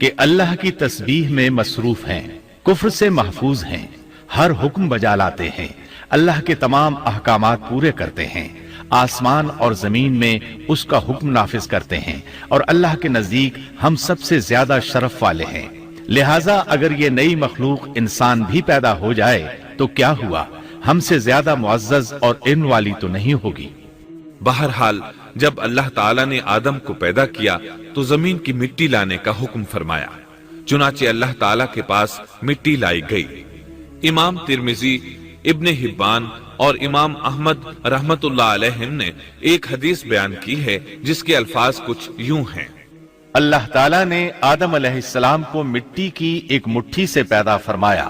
کہ اللہ کی تسبیح میں مصروف ہیں، کفر سے محفوظ ہیں، ہر حکم بجا لاتے ہیں، اللہ کے تمام احکامات پورے کرتے ہیں، آسمان اور زمین میں اس کا حکم نافذ کرتے ہیں، اور اللہ کے نزدیک ہم سب سے زیادہ شرف والے ہیں۔ لہٰذا اگر یہ نئی مخلوق انسان بھی پیدا ہو جائے تو کیا ہوا، ہم سے زیادہ معزز اور علم والی تو نہیں ہوگی۔ بہرحال جب اللہ تعالیٰ نے آدم کو پیدا کیا تو زمین کی مٹی لانے کا حکم فرمایا، چنانچہ اللہ تعالیٰ کے پاس مٹی لائی گئی۔ امام ترمذی، ابن حبان اور امام احمد رحمت اللہ علیہم نے ایک حدیث بیان کی ہے جس کے الفاظ کچھ یوں ہیں: اللہ تعالیٰ نے آدم علیہ السلام کو مٹی کی ایک مٹھی سے پیدا فرمایا،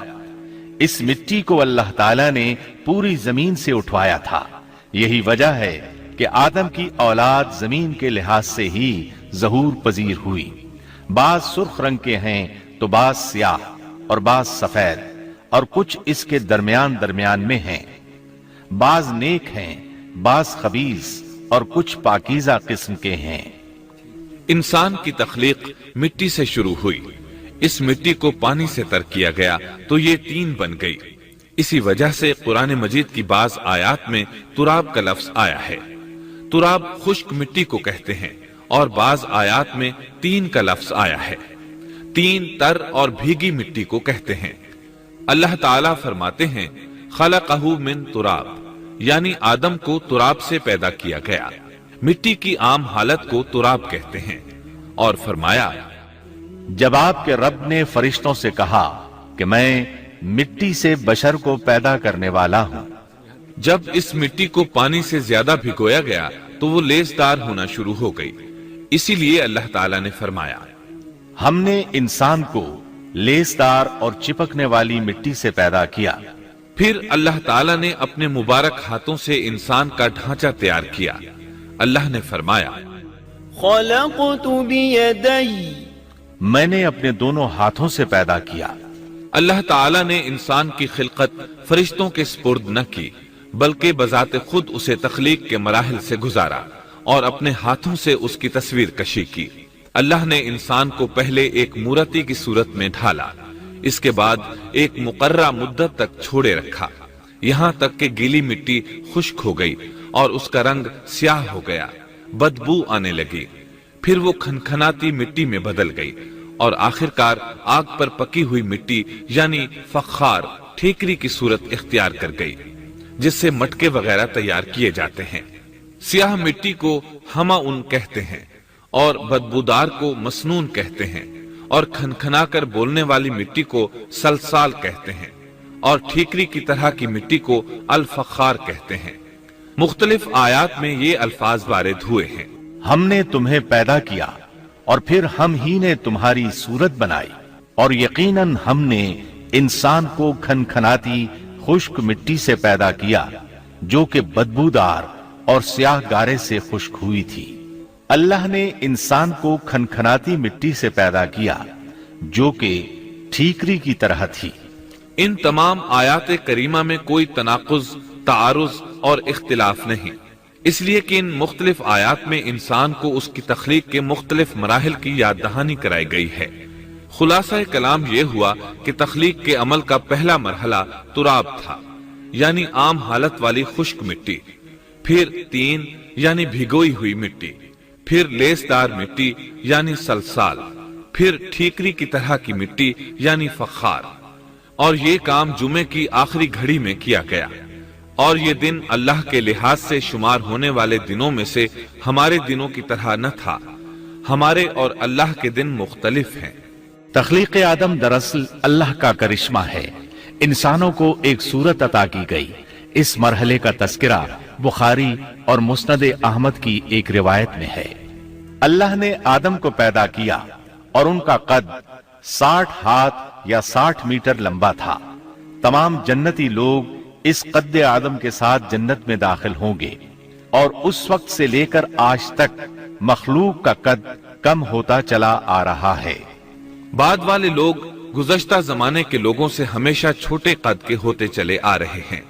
اس مٹی کو اللہ تعالیٰ نے پوری زمین سے اٹھوایا تھا، یہی وجہ ہے کہ آدم کی اولاد زمین کے لحاظ سے ہی ظہور پذیر ہوئی، بعض سرخ رنگ کے ہیں تو بعض سیاہ اور بعض سفید اور کچھ اس کے درمیان میں ہیں، بعض نیک ہیں بعض خبیث اور کچھ پاکیزہ قسم کے ہیں۔ انسان کی تخلیق مٹی سے شروع ہوئی، اس مٹی کو پانی سے تر کیا گیا تو یہ تین بن گئی۔ اسی وجہ سے قرآن مجید کی بعض آیات میں تراب کا لفظ آیا ہے۔ تراب خشک مٹی کو کہتے ہیں، اور بعض آیات میں تین کا لفظ آیا ہے۔ تین تر اور بھیگی مٹی کو کہتے ہیں۔ اللہ تعالیٰ فرماتے ہیں خلقہ من تراب، یعنی آدم کو تراب سے پیدا کیا گیا۔ مٹی کی عام حالت کو تراب کہتے ہیں، اور فرمایا جب آپ کے رب نے فرشتوں سے کہا کہ میں مٹی سے بشر کو پیدا کرنے والا ہوں، جب اس مٹی کو پانی سے زیادہ بھگویا گیا تو وہ لیسدار ہونا شروع ہو گئی، اسی لیے اللہ تعالیٰ نے فرمایا ہم نے انسان کو لیسدار اور چپکنے والی مٹی سے پیدا کیا۔ پھر اللہ تعالیٰ نے اپنے مبارک ہاتھوں سے انسان کا ڈھانچہ تیار کیا۔ اللہ نے فرمایا خلقت بیدی، میں نے اپنے دونوں ہاتھوں سے پیدا کیا۔ اللہ تعالیٰ نے انسان کی خلقت فرشتوں کے سپرد نہ کی، بلکہ بذات خود اسے تخلیق کے مراحل سے گزارا اور اپنے ہاتھوں سے اس کی تصویر کشی کی۔ اللہ نے انسان کو پہلے ایک مورتی کی صورت میں ڈھالا، اس کے بعد ایک مقررہ مدت تک چھوڑے رکھا، یہاں تک کہ گیلی مٹی خشک ہو گئی اور اس کا رنگ سیاہ ہو گیا، بدبو آنے لگی، پھر وہ کھنکھناتی مٹی میں بدل گئی اور آخرکار آگ پر پکی ہوئی مٹی یعنی فخار ٹھیکری کی صورت اختیار کر گئی، جس سے مٹکے وغیرہ تیار کیے جاتے ہیں۔ سیاہ مٹی کو ہماؤن کہتے ہیں اور بدبودار کو مسنون کہتے ہیں، اور کھنکھنا کر بولنے والی مٹی کو سلسال کہتے ہیں، اور ٹھیکری کی طرح کی مٹی کو الفخار کہتے ہیں۔ مختلف آیات میں یہ الفاظ وارد ہوئے ہیں۔ ہم نے تمہیں پیدا کیا اور پھر ہم ہی نے تمہاری صورت بنائی، اور یقیناً ہم نے انسان کو کھنکھناتی خشک مٹی سے پیدا کیا جو کہ بدبودار اور سیاہ گارے سے خشک ہوئی تھی۔ اللہ نے انسان کو کھنکھناتی مٹی سے پیدا کیا جو کہ ٹھیکری کی طرح تھی۔ ان تمام آیات کریمہ میں کوئی تناقض، تعارض اور اختلاف نہیں، اس لیے کہ ان مختلف آیات میں انسان کو اس کی تخلیق کے مختلف مراحل کی یاد دہانی کرائی گئی ہے۔ خلاصہ کلام یہ ہوا کہ تخلیق کے عمل کا پہلا مرحلہ تراب تھا، یعنی عام حالت والی خشک مٹی، پھر تین یعنی بھگوئی ہوئی مٹی، پھر لیسدار مٹی یعنی سلسال، پھر ٹھیکری کی طرح کی مٹی یعنی فخار، اور یہ کام جمعے کی آخری گھڑی میں کیا گیا، اور یہ دن اللہ کے لحاظ سے شمار ہونے والے دنوں میں سے ہمارے دنوں کی طرح نہ تھا، ہمارے اور اللہ کے دن مختلف ہیں۔ تخلیق آدم دراصل اللہ کا کرشمہ ہے، انسانوں کو ایک صورت عطا کی گئی۔ اس مرحلے کا تذکرہ بخاری اور مسند احمد کی ایک روایت میں ہے۔ اللہ نے آدم کو پیدا کیا اور ان کا قد 60 ہاتھ یا 60 میٹر لمبا تھا۔ تمام جنتی لوگ اس قد آدم کے ساتھ جنت میں داخل ہوں گے، اور اس وقت سے لے کر آج تک مخلوق کا قد کم ہوتا چلا آ رہا ہے۔ بعد والے لوگ گزشتہ زمانے کے لوگوں سے ہمیشہ چھوٹے قد کے ہوتے چلے آ رہے ہیں۔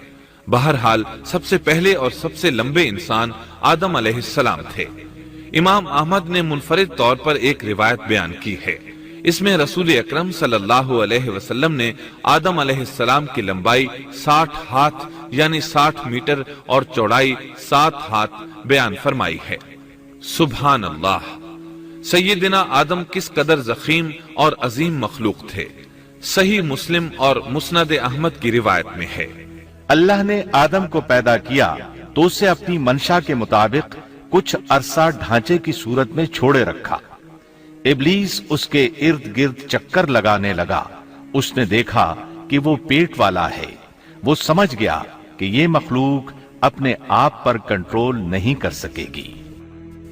بہرحال سب سے پہلے اور سب سے لمبے انسان آدم علیہ السلام تھے۔ امام احمد نے منفرد طور پر ایک روایت بیان کی ہے اس میں رسول اکرم صلی اللہ علیہ وسلم نے آدم علیہ السلام کی لمبائی 60 ہاتھ یعنی 60 میٹر اور چوڑائی 7 ہاتھ بیان فرمائی ہے۔ سبحان اللہ! سیدنا آدم کس قدر ضخیم اور عظیم مخلوق تھے۔ صحیح مسلم اور مسند احمد کی روایت میں ہے، اللہ نے آدم کو پیدا کیا تو اسے اپنی منشا کے مطابق کچھ عرصہ ڈھانچے کی صورت میں چھوڑے رکھا۔ ابلیس اس کے ارد گرد چکر لگانے لگا۔ اس نے دیکھا کہ وہ پیٹ والا ہے۔ وہ سمجھ گیا کہ یہ مخلوق اپنے آپ پر کنٹرول نہیں کر سکے گی۔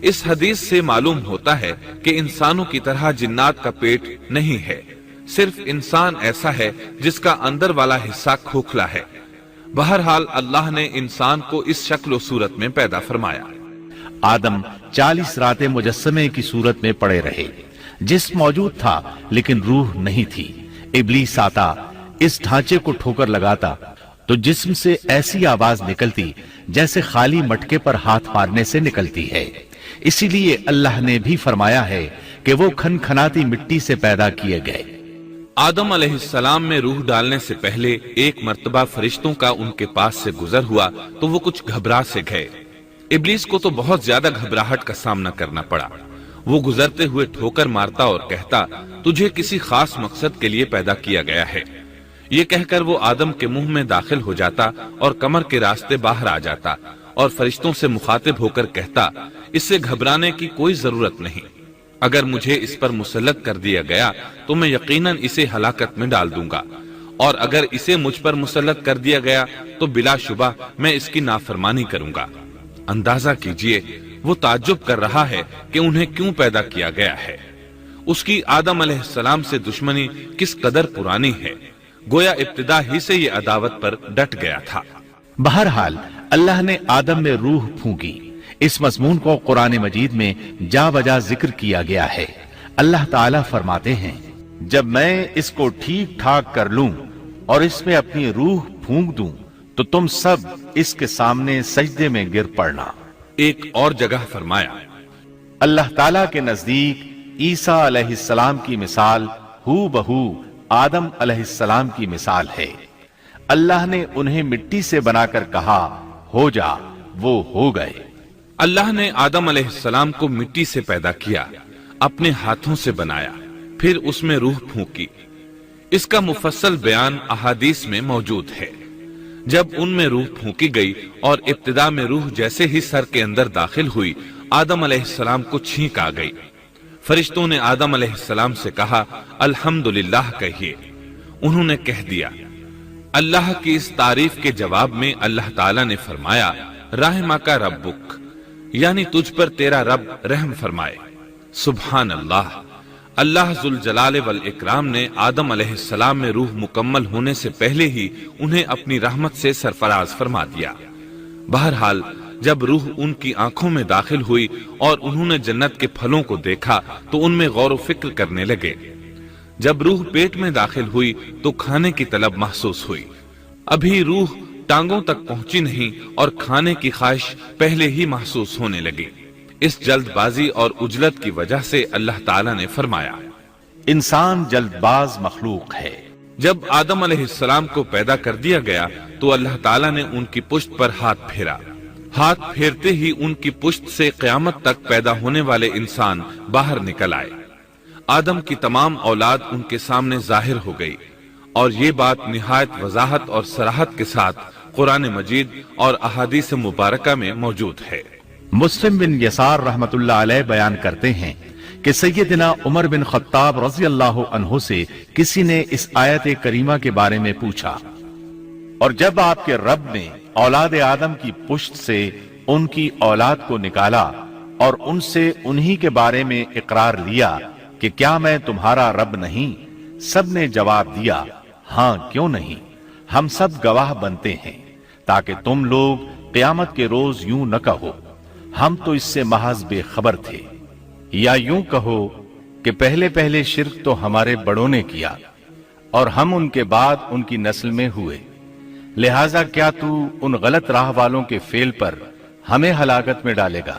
اس حدیث سے معلوم ہوتا ہے کہ انسانوں کی طرح جنات کا پیٹ نہیں ہے، صرف انسان ایسا ہے جس کا اندر والا حصہ کھوکھلا ہے۔ بہرحال اللہ نے انسان کو اس شکل و صورت میں پیدا فرمایا۔ آدم 40 راتیں مجسمے کی صورت میں پڑے رہے۔ جسم موجود تھا لیکن روح نہیں تھی۔ ابلیس آتا، اس ڈھانچے کو ٹھوکر لگاتا تو جسم سے ایسی آواز نکلتی جیسے خالی مٹکے پر ہاتھ مارنے سے نکلتی ہے۔ اسی لیے اللہ نے بھی فرمایا ہے کہ وہ کھنکھناتی مٹی سے پیدا کیے گئے۔ آدم علیہ السلام میں روح ڈالنے سے پہلے ایک مرتبہ فرشتوں کا ان کے پاس سے گزر ہوا تو وہ کچھ گھبرا سے گئے۔ ابلیس کو تو بہت زیادہ گھبراہٹ کا سامنا کرنا پڑا۔ وہ گزرتے ہوئے ٹھوکر مارتا اور کہتا، تجھے کسی خاص مقصد کے لیے پیدا کیا گیا ہے۔ یہ کہہ کر وہ آدم کے منہ میں داخل ہو جاتا اور کمر کے راستے باہر آ جاتا اور فرشتوں سے مخاطب ہو کر کہتا، اس سے گھبرانے کی کوئی ضرورت نہیں۔ اگر مجھے اس پر مسلط کر دیا گیا تو میں یقیناً اسے ہلاکت میں ڈال دوں گا، اور اگر اسے مجھ پر مسلط کر دیا گیا تو بلا شبہ میں اس کی نافرمانی کروں گا۔ اندازہ کیجئے وہ تعجب کر رہا ہے کہ انہیں کیوں پیدا کیا گیا ہے۔ اس کی آدم علیہ السلام سے دشمنی کس قدر پرانی ہے، گویا ابتدا ہی سے یہ عداوت پر ڈٹ گیا تھا۔ بہرحال اللہ نے آدم میں روح پھونکی۔ اس مضمون کو قرآن مجید میں جا بجا ذکر کیا گیا ہے۔ اللہ تعالیٰ فرماتے ہیں، جب میں اس کو ٹھیک ٹھاک کر لوں اور اس میں اپنی روح پھونک دوں تو تم سب اس کے سامنے سجدے میں گر پڑنا۔ ایک اور جگہ فرمایا، اللہ تعالیٰ کے نزدیک عیسیٰ علیہ السلام کی مثال ہو بہو آدم علیہ السلام کی مثال ہے۔ اللہ نے انہیں مٹی سے بنا کر کہا، ہو جا، وہ ہو گئے۔ اللہ نے آدم علیہ السلام کو مٹی سے پیدا کیا، اپنے ہاتھوں سے بنایا، پھر اس میں روح پھونکی۔ اس کا مفصل بیان احادیث میں موجود ہے۔ جب ان میں روح پھونکی گئی اور ابتدا میں روح جیسے ہی سر کے اندر داخل ہوئی، آدم علیہ السلام کو چھینک آ گئی۔ فرشتوں نے آدم علیہ السلام سے کہا، الحمدللہ کہیے۔ انہوں نے کہہ دیا۔ اللہ کی اس تعریف کے جواب میں اللہ تعالیٰ نے فرمایا، رحمک ربک، یعنی تجھ پر تیرا رب رحم فرمائے۔ سبحان اللہ! اللہ ذوالجلال والاکرام نے آدم علیہ السلام میں روح مکمل ہونے سے پہلے ہی انہیں اپنی رحمت سے سرفراز فرما دیا۔ بہرحال جب روح ان کی آنکھوں میں داخل ہوئی اور انہوں نے جنت کے پھلوں کو دیکھا تو ان میں غور و فکر کرنے لگے۔ جب روح پیٹ میں داخل ہوئی تو کھانے کی طلب محسوس ہوئی۔ ابھی روح ٹانگوں تک پہنچی نہیں اور کھانے کی خواہش پہلے ہی محسوس ہونے لگی۔ اس جلد بازی اور عجلت کی وجہ سے اللہ تعالیٰ نے فرمایا، انسان جلد باز مخلوق ہے۔ جب آدم علیہ السلام کو پیدا کر دیا گیا تو اللہ تعالیٰ نے ان کی پشت پر ہاتھ پھیرا۔ ہاتھ پھیرتے ہی ان کی پشت سے قیامت تک پیدا ہونے والے انسان باہر نکل آئے۔ آدم کی تمام اولاد ان کے سامنے ظاہر ہو گئی، اور یہ بات نہایت وضاحت اور صراحت کے ساتھ قرآن مجید اور احادیث مبارکہ میں موجود ہے۔ مسلم بن یسار رحمت اللہ علیہ بیان کرتے ہیں کہ سیدنا عمر بن خطاب رضی اللہ عنہ سے کسی نے اس آیت کریمہ کے بارے میں پوچھا، اور جب آپ کے رب نے اولاد آدم کی پشت سے ان کی اولاد کو نکالا اور ان سے انہی کے بارے میں اقرار لیا کہ کیا میں تمہارا رب نہیں، سب نے جواب دیا، ہاں کیوں نہیں، ہم سب گواہ بنتے ہیں، تاکہ تم لوگ قیامت کے روز یوں نہ کہو ہم تو اس سے محض بے خبر تھے، یا یوں کہو کہ پہلے پہلے شرک تو ہمارے بڑوں نے کیا اور ہم ان کے بعد ان کی نسل میں ہوئے، لہٰذا کیا تو ان غلط راہ والوں کے فعل پر ہمیں ہلاکت میں ڈالے گا۔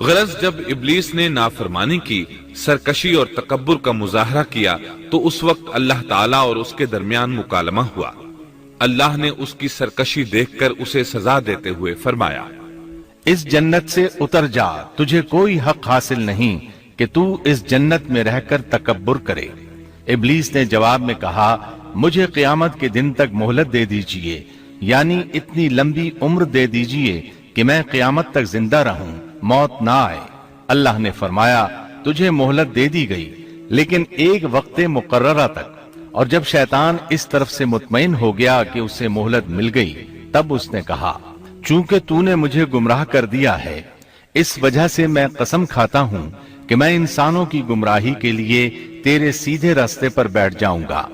غرض جب ابلیس نے نافرمانی کی، سرکشی اور تکبر کا مظاہرہ کیا تو اس وقت اللہ تعالیٰ اور اس کے درمیان مکالمہ ہوا۔ اللہ نے اس کی سرکشی دیکھ کر اسے سزا دیتے ہوئے فرمایا، اس جنت سے اتر جا، تجھے کوئی حق حاصل نہیں کہ تو اس جنت میں رہ کر تکبر کرے۔ ابلیس نے جواب میں کہا، مجھے قیامت کے دن تک مہلت دے دیجئے، یعنی اتنی لمبی عمر دے دیجئے کہ میں قیامت تک زندہ رہوں، موت نہ آئے۔ اللہ نے فرمایا، تجھے مہلت دے دی گئی، لیکن ایک وقت مقررہ تک۔ اور جب شیطان اس طرف سے مطمئن ہو گیا کہ اسے مہلت مل گئی، تب اس نے کہا، چونکہ تو نے مجھے گمراہ کر دیا ہے، اس وجہ سے میں قسم کھاتا ہوں کہ میں انسانوں کی گمراہی کے لیے تیرے سیدھے راستے پر بیٹھ جاؤں گا،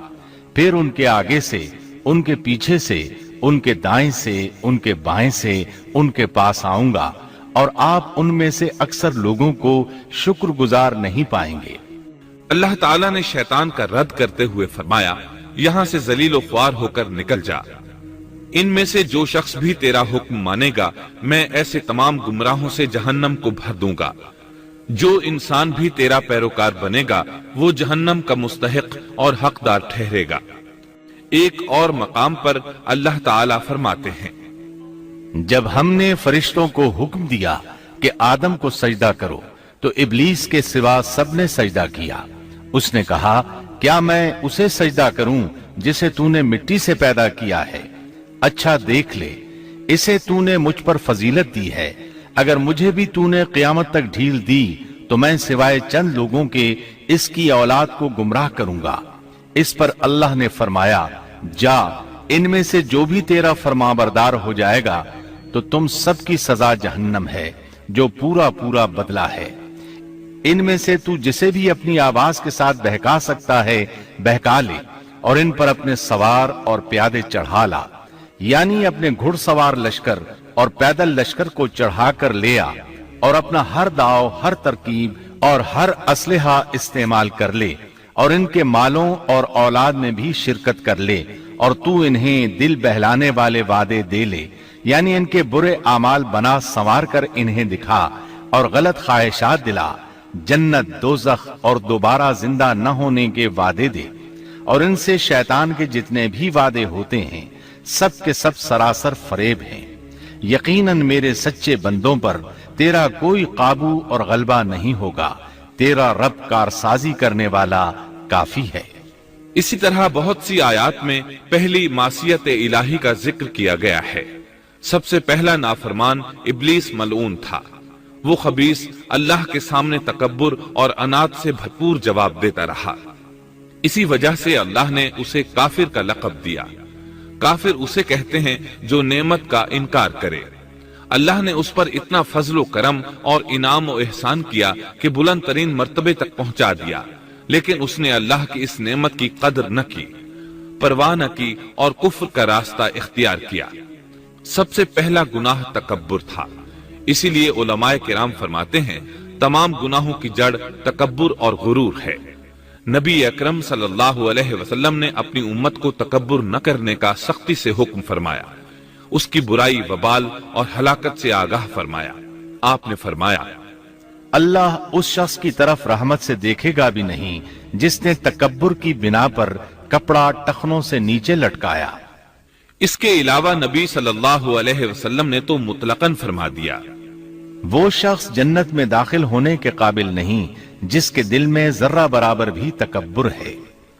پھر ان کے آگے سے، ان کے پیچھے سے، ان کے دائیں سے، ان کے بائیں سے، ان کے پاس آؤں گا، اور آپ ان میں سے اکثر لوگوں کو شکر گزار نہیں پائیں گے۔ اللہ تعالیٰ نے شیطان کا رد کرتے ہوئے فرمایا، یہاں سے ذلیل و خوار ہو کر نکل جا۔ ان میں سے جو شخص بھی تیرا حکم مانے گا، میں ایسے تمام گمراہوں سے جہنم کو بھر دوں گا۔ جو انسان بھی تیرا پیروکار بنے گا، وہ جہنم کا مستحق اور حقدار ٹھہرے گا۔ ایک اور مقام پر اللہ تعالیٰ فرماتے ہیں، جب ہم نے فرشتوں کو حکم دیا کہ آدم کو سجدہ کرو تو ابلیس کے سوا سب نے سجدہ کیا۔ اس نے کہا، کیا میں اسے سجدہ کروں جسے تو نے مٹی سے پیدا کیا ہے؟ اچھا دیکھ لے، اسے تو نے مجھ پر فضیلت دی ہے، اگر مجھے بھی تو نے قیامت تک ڈھیل دی تو میں سوائے چند لوگوں کے اس کی اولاد کو گمراہ کروں گا۔ اس پر اللہ نے فرمایا، جا، ان میں سے جو بھی تیرا فرمانبردار ہو جائے گا تو تم سب کی سزا جہنم ہے، جو پورا پورا بدلہ ہے۔ ان میں سے تو جسے بھی اپنی آواز کے ساتھ بہکا سکتا ہے بہکا لے، اور ان پر اپنے سوار اور پیادے چڑھا لا، یعنی اپنے گھڑ سوار لشکر اور پیدل لشکر کو چڑھا کر لے آ، اور اپنا ہر داؤ، ہر ترکیب اور ہر اسلحہ استعمال کر لے، اور ان کے مالوں اور اولاد میں بھی شرکت کر لے، اور تو انہیں دل بہلانے والے وعدے دے لے، یعنی ان کے برے اعمال بنا سنوار کر انہیں دکھا، اور غلط خواہشات دلا، جنت، دوزخ اور دوبارہ زندہ نہ ہونے کے وعدے دے، اور ان سے شیطان کے جتنے بھی وعدے ہوتے ہیں سب کے سب سراسر فریب ہیں۔ یقیناً میرے سچے بندوں پر تیرا کوئی قابو اور غلبہ نہیں ہوگا، تیرا رب کارسازی کرنے والا کافی ہے۔ اسی طرح بہت سی آیات میں پہلی معصیت الہی کا ذکر کیا گیا ہے۔ سب سے پہلا نافرمان ابلیس ملعون تھا۔ وہ خبیث اللہ کے سامنے تکبر اور انات سے بھرپور جواب دیتا رہا۔ اسی وجہ سے اللہ نے اسے کافر کا لقب دیا۔ کافر اسے کہتے ہیں جو نعمت کا انکار کرے۔ اللہ نے اس پر اتنا فضل و کرم اور انعام و احسان کیا کہ بلند ترین مرتبے تک پہنچا دیا، لیکن اس نے اللہ کی اس نعمت کی قدر نہ کی، پرواہ نہ کی اور کفر کا راستہ اختیار کیا۔ سب سے پہلا گناہ تکبر تھا۔ اسی لیے علماء کرام فرماتے ہیں، تمام گناہوں کی جڑ تکبر اور غرور ہے۔ نبی اکرم صلی اللہ علیہ وسلم نے اپنی امت کو تکبر نہ کرنے کا سختی سے حکم فرمایا، اس کی برائی، وبال اور ہلاکت سے آگاہ فرمایا۔ آپ نے فرمایا، اللہ اس شخص کی طرف رحمت سے دیکھے گا بھی نہیں جس نے تکبر کی بنا پر کپڑا ٹخنوں سے نیچے لٹکایا۔ اس کے علاوہ نبی صلی اللہ علیہ وسلم نے تو مطلقاً فرما دیا، وہ شخص جنت میں داخل ہونے کے قابل نہیں جس کے دل میں ذرہ برابر بھی تکبر ہے۔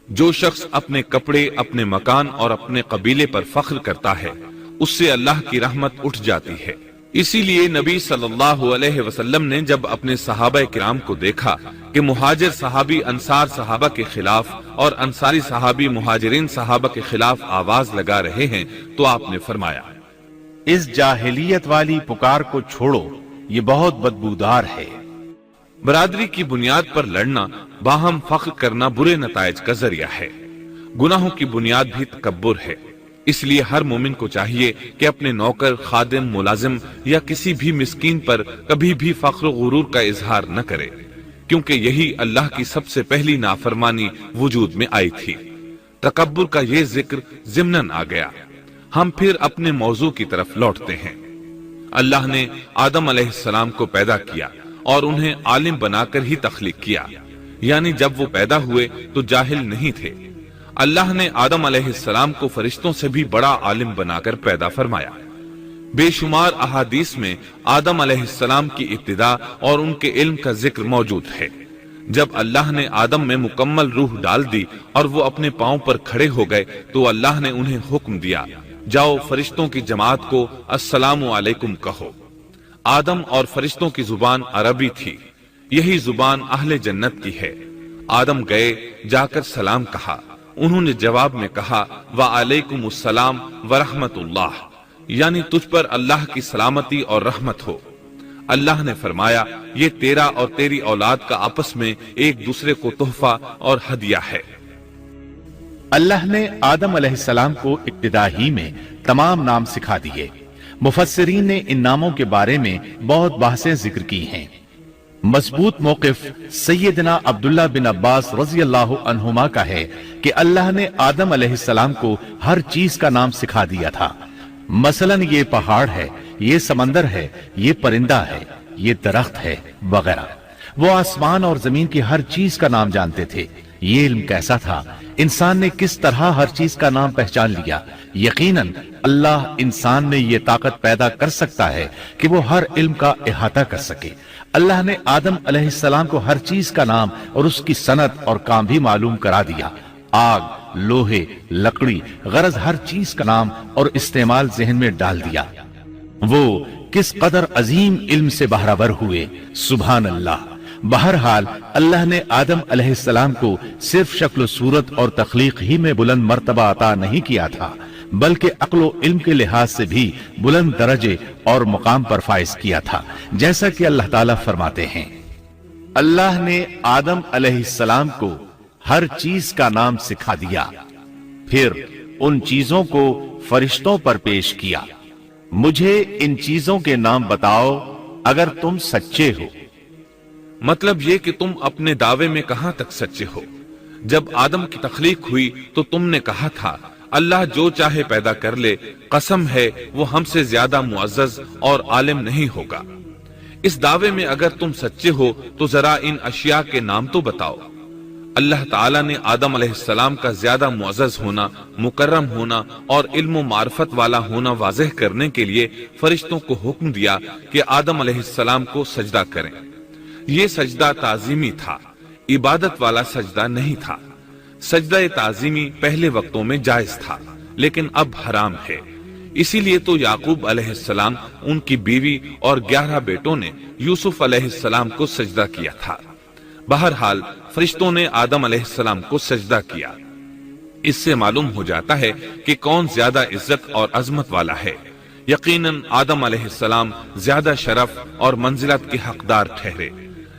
جو شخص اپنے کپڑے، اپنے مکان اور اپنے قبیلے پر فخر کرتا ہے، اس سے اللہ کی رحمت اٹھ جاتی ہے۔ اسی لیے نبی صلی اللہ علیہ وسلم نے جب اپنے صحابہ کرام کو دیکھا کہ مہاجر صحابی انصار صحابہ کے خلاف اور انصاری صحابی مہاجرین صحابہ کے خلاف آواز لگا رہے ہیں، تو آپ نے فرمایا، اس جاہلیت والی پکار کو چھوڑو، یہ بہت بدبودار ہے۔ برادری کی بنیاد پر لڑنا، باہم فخر کرنا برے نتائج کا ذریعہ ہے۔ گناہوں کی بنیاد بھی تکبر ہے۔ اس لیے ہر مومن کو چاہیے کہ اپنے نوکر، خادم، ملازم یا کسی بھی مسکین پر کبھی بھی فخر و غرور کا اظہار نہ کرے، کیونکہ یہی اللہ کی سب سے پہلی نافرمانی وجود میں آئی تھی۔ تکبر کا یہ ذکر ضمناً آ گیا۔ ہم پھر اپنے موضوع کی طرف لوٹتے ہیں۔ اللہ نے آدم علیہ السلام کو پیدا کیا اور انہیں عالم بنا کر ہی تخلیق کیا، یعنی جب وہ پیدا ہوئے تو جاہل نہیں تھے۔ اللہ نے آدم علیہ السلام کو فرشتوں سے بھی بڑا عالم بنا کر پیدا فرمایا۔ بے شمار احادیث میں آدم علیہ السلام کی ابتدا اور ان کے علم کا ذکر موجود ہے۔ جب اللہ نے آدم میں مکمل روح ڈال دی اور وہ اپنے پاؤں پر کھڑے ہو گئے تو اللہ نے انہیں حکم دیا، جاؤ فرشتوں کی جماعت کو السلام علیکم کہو۔ آدم اور فرشتوں کی زبان عربی تھی، یہی زبان اہل جنت کی ہے۔ آدم گئے، جا کر سلام کہا، انہوں نے جواب میں کہا وعلیکم السلام ورحمت اللہ، یعنی تجھ پر اللہ کی سلامتی اور رحمت ہو۔ اللہ نے فرمایا یہ تیرا اور تیری اولاد کا آپس میں ایک دوسرے کو تحفہ اور ہدیہ ہے۔ اللہ نے آدم علیہ السلام کو ابتدا ہی میں تمام نام سکھا دیے۔ مفسرین نے ان ناموں کے بارے میں بہت بحثیں ذکر کی ہیں۔ مضبوط موقف سیدنا عبداللہ بن عباس رضی اللہ عنہما کا ہے کہ اللہ نے آدم علیہ السلام کو ہر چیز کا نام سکھا دیا تھا، مثلاً یہ پہاڑ ہے، یہ سمندر ہے، یہ پرندہ ہے، یہ درخت ہے وغیرہ۔ وہ آسمان اور زمین کی ہر چیز کا نام جانتے تھے۔ یہ علم کیسا تھا، انسان نے کس طرح ہر چیز کا نام پہچان لیا۔ یقیناً اللہ انسان میں یہ طاقت پیدا کر سکتا ہے کہ وہ ہر علم کا احاطہ کر سکے۔ اللہ نے آدم علیہ السلام کو ہر چیز کا نام اور اس کی صنعت اور کام بھی معلوم کرا دیا۔ آگ، لوہے، لکڑی، غرض ہر چیز کا نام اور استعمال ذہن میں ڈال دیا۔ وہ کس قدر عظیم علم سے بہرور ہوئے، سبحان اللہ۔ بہرحال اللہ نے آدم علیہ السلام کو صرف شکل و صورت اور تخلیق ہی میں بلند مرتبہ عطا نہیں کیا تھا، بلکہ عقل و علم کے لحاظ سے بھی بلند درجے اور مقام پر فائز کیا تھا، جیسا کہ اللہ تعالیٰ فرماتے ہیں، اللہ نے آدم علیہ السلام کو ہر چیز کا نام سکھا دیا، پھر ان چیزوں کو فرشتوں پر پیش کیا۔ مجھے ان چیزوں کے نام بتاؤ اگر تم سچے ہو۔ مطلب یہ کہ تم اپنے دعوے میں کہاں تک سچے ہو؟ جب آدم کی تخلیق ہوئی تو تم نے کہا تھا اللہ جو چاہے پیدا کر لے، قسم ہے وہ ہم سے زیادہ معزز اور عالم نہیں ہوگا۔ اس دعوے میں اگر تم سچے ہو تو ذرا ان اشیاء کے نام تو بتاؤ۔ اللہ تعالیٰ نے آدم علیہ السلام کا زیادہ معزز ہونا، مکرم ہونا اور علم و معرفت والا ہونا واضح کرنے کے لیے فرشتوں کو حکم دیا کہ آدم علیہ السلام کو سجدہ کریں۔ یہ سجدہ تعظیمی تھا، عبادت والا سجدہ نہیں تھا۔ سجدہ تعظیمی پہلے وقتوں میں جائز تھا، لیکن اب حرام ہے۔ اسی لیے تو یعقوب علیہ السلام، ان کی بیوی اور 11 بیٹوں نے یوسف علیہ السلام کو سجدہ کیا تھا۔ بہرحال فرشتوں نے آدم علیہ السلام کو سجدہ کیا۔ اس سے معلوم ہو جاتا ہے کہ کون زیادہ عزت اور عظمت والا ہے۔ یقیناً آدم علیہ السلام زیادہ شرف اور منزلت کے حقدار ٹھہرے۔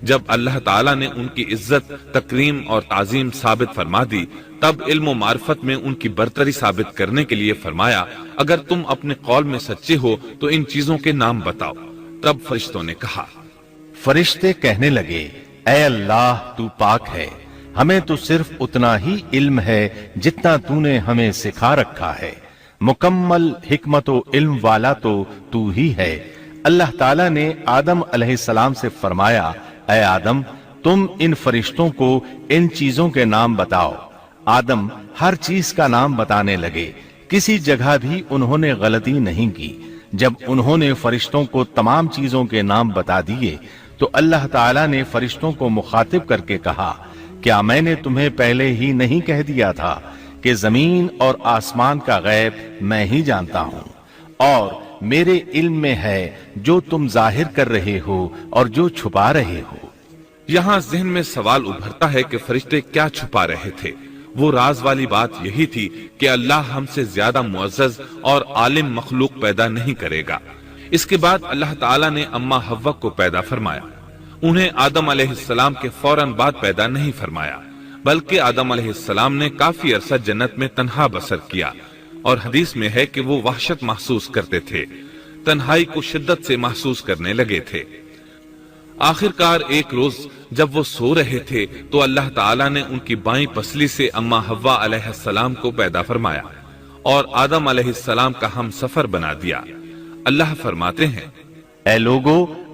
جب اللہ تعالیٰ نے ان کی عزت، تکریم اور تعظیم ثابت فرما دی، تب علم و معرفت میں ان کی برتری ثابت کرنے کے لیے فرمایا اگر تم اپنے قول میں سچے ہو تو ان چیزوں کے نام بتاؤ۔ تب فرشتوں نے کہا، فرشتے کہنے لگے، اے اللہ تو پاک ہے، ہمیں تو صرف اتنا ہی علم ہے جتنا تو نے ہمیں سکھا رکھا ہے، مکمل حکمت و علم والا تو ہی ہے۔ اللہ تعالیٰ نے آدم علیہ السلام سے فرمایا، اے آدم تم ان فرشتوں کو ان چیزوں کے نام بتاؤ۔ آدم ہر چیز کا نام بتانے لگے، کسی جگہ بھی انہوں نے غلطی نہیں کی۔ جب انہوں نے فرشتوں کو تمام چیزوں کے نام بتا دیے تو اللہ تعالیٰ نے فرشتوں کو مخاطب کر کے کہا، کیا میں نے تمہیں پہلے ہی نہیں کہہ دیا تھا کہ زمین اور آسمان کا غیب میں ہی جانتا ہوں، اور میرے علم میں ہے جو تم ظاہر کر رہے ہو اور جو چھپا رہے ہو۔ یہاں ذہن میں سوال ابھرتا ہے کہ فرشتے کیا چھپا رہے تھے؟ وہ راز والی بات یہی تھی کہ اللہ ہم سے زیادہ معزز اور عالم مخلوق پیدا نہیں کرے گا۔ اس کے بعد اللہ تعالیٰ نے اماں حوا کو پیدا فرمایا۔ انہیں آدم علیہ السلام کے فوراً بعد پیدا نہیں فرمایا، بلکہ آدم علیہ السلام نے کافی عرصہ جنت میں تنہا بسر کیا، اور حدیث میں ہے کہ وہ وحشت محسوس کرتے تھے، تنہائی کو شدت سے محسوس کرنے لگے تھے۔ آخرکار ایک روز جب وہ سو رہے تھے تو اللہ تعالیٰ نے ان کی بائیں پسلی سے اماں حوا علیہ السلام کو پیدا فرمایا اور آدم علیہ السلام کا ہم سفر بنا دیا۔ اللہ فرماتے ہیں، اے لوگو،